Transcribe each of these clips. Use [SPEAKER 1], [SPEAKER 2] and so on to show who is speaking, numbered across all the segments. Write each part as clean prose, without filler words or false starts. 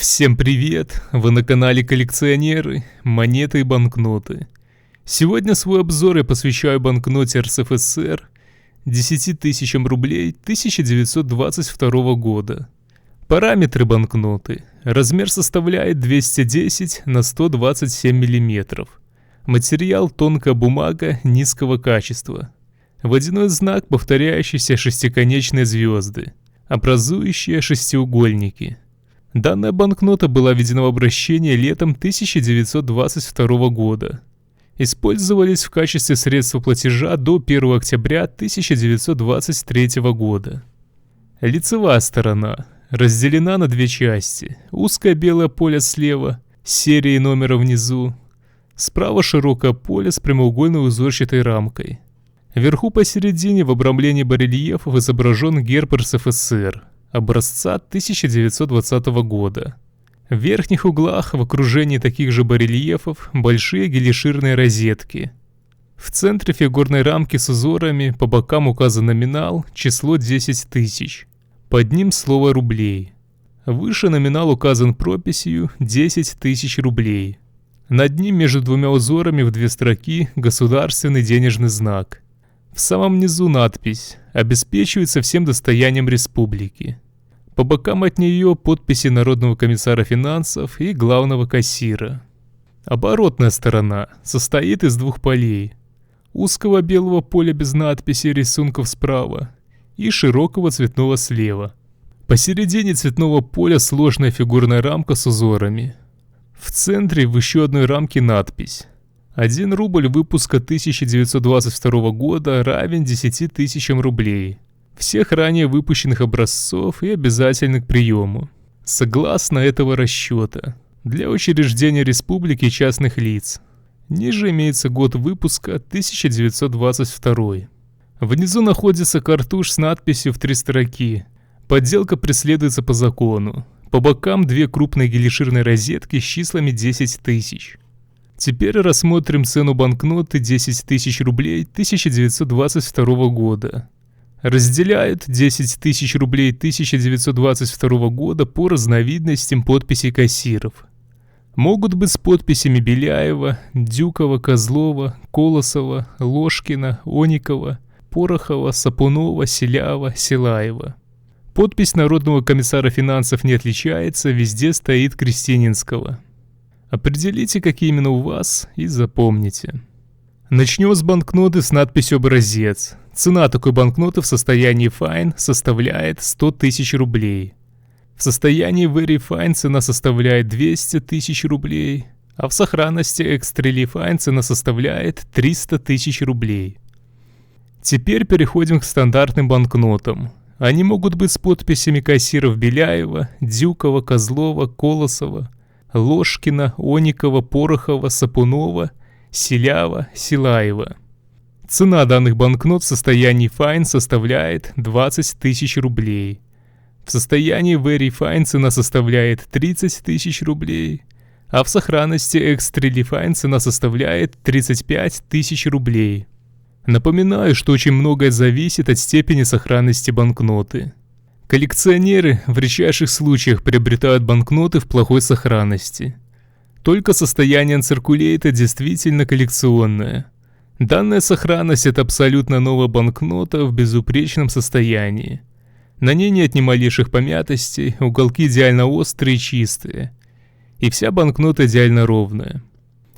[SPEAKER 1] Всем привет! Вы на канале Коллекционеры, монеты и банкноты. Сегодня свой обзор я посвящаю банкноте РСФСР 10 тысячам рублей 1922 года. Параметры банкноты. Размер составляет 210 на 127 мм. Материал тонкая бумага низкого качества. Водяной знак, повторяющийся шестиконечные звезды, образующие шестиугольники. Данная банкнота была введена в обращение летом 1922 года. Использовались в качестве средства платежа до 1 октября 1923 года. Лицевая сторона разделена на две части. Узкое белое поле слева, с серией номера внизу. Справа широкое поле с прямоугольной узорчатой рамкой. Вверху посередине в обрамлении барельефов изображен герб РСФСР образца 1920 года. В верхних углах в окружении таких же барельефов большие гелиширные розетки. В центре фигурной рамки с узорами по бокам указан номинал, число 10 тысяч. Под ним слово «рублей». Выше номинал указан прописью 10 тысяч рублей. Над ним между двумя узорами в две строки государственный денежный знак. В самом низу надпись «Обеспечивается всем достоянием республики». По бокам от нее подписи Народного комиссара финансов и главного кассира. Оборотная сторона состоит из двух полей. Узкого белого поля без надписи и рисунков справа и широкого цветного слева. Посередине цветного поля сложная фигурная рамка с узорами. В центре в еще одной рамке надпись. 1 рубль выпуска 1922 года равен 10 тысячам рублей. Всех ранее выпущенных образцов и обязательны к приему. Согласно этого расчета. Для учреждения республики частных лиц. Ниже имеется год выпуска 1922. Внизу находится картуш с надписью в 3 строки. Подделка преследуется по закону. По бокам 2 крупные гелиширные розетки с числами 10 тысяч. Теперь рассмотрим цену банкноты 10 тысяч рублей 1922 года. Разделяют 10 тысяч рублей 1922 года по разновидностям подписей кассиров. Могут быть с подписями Беляева, Дюкова, Козлова, Колосова, Ложкина, Оникова, Порохова, Сапунова, Селява, Силаева. Подпись Народного комиссара финансов не отличается, везде стоит Крестининского. Определите, какие именно у вас, и запомните. Начнем с банкноты с надписью «Образец». Цена такой банкноты в состоянии Fine составляет 100 тысяч рублей. В состоянии Very Fine цена составляет 200 тысяч рублей, а в сохранности Extremely Fine цена составляет 300 тысяч рублей. Теперь переходим к стандартным банкнотам. Они могут быть с подписями кассиров Беляева, Дюкова, Козлова, Колосова, Ложкина, Оникова, Порохова, Сапунова, Селява, Силаева. Цена данных банкнот в состоянии Fine составляет 20 тысяч рублей. В состоянии Very Fine цена составляет 30 тысяч рублей, а в сохранности Extremely Fine цена составляет 35 тысяч рублей. Напоминаю, что очень многое зависит от степени сохранности банкноты. Коллекционеры в редчайших случаях приобретают банкноты в плохой сохранности. Только состояние Uncirculated действительно коллекционное. Данная сохранность – это абсолютно новая банкнота в безупречном состоянии. На ней нет ни малейших помятостей, уголки идеально острые и чистые. И вся банкнота идеально ровная.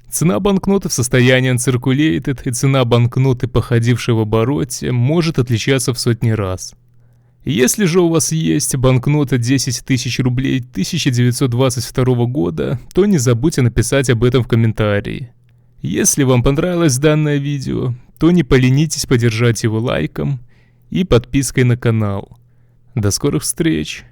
[SPEAKER 1] Цена банкноты в состоянии Uncirculated и цена банкноты, походившей в обороте, может отличаться в сотни раз. Если же у вас есть банкнота 10 тысяч рублей 1922 года, то не забудьте написать об этом в комментарии. Если вам понравилось данное видео, то не поленитесь поддержать его лайком и подпиской на канал. До скорых встреч!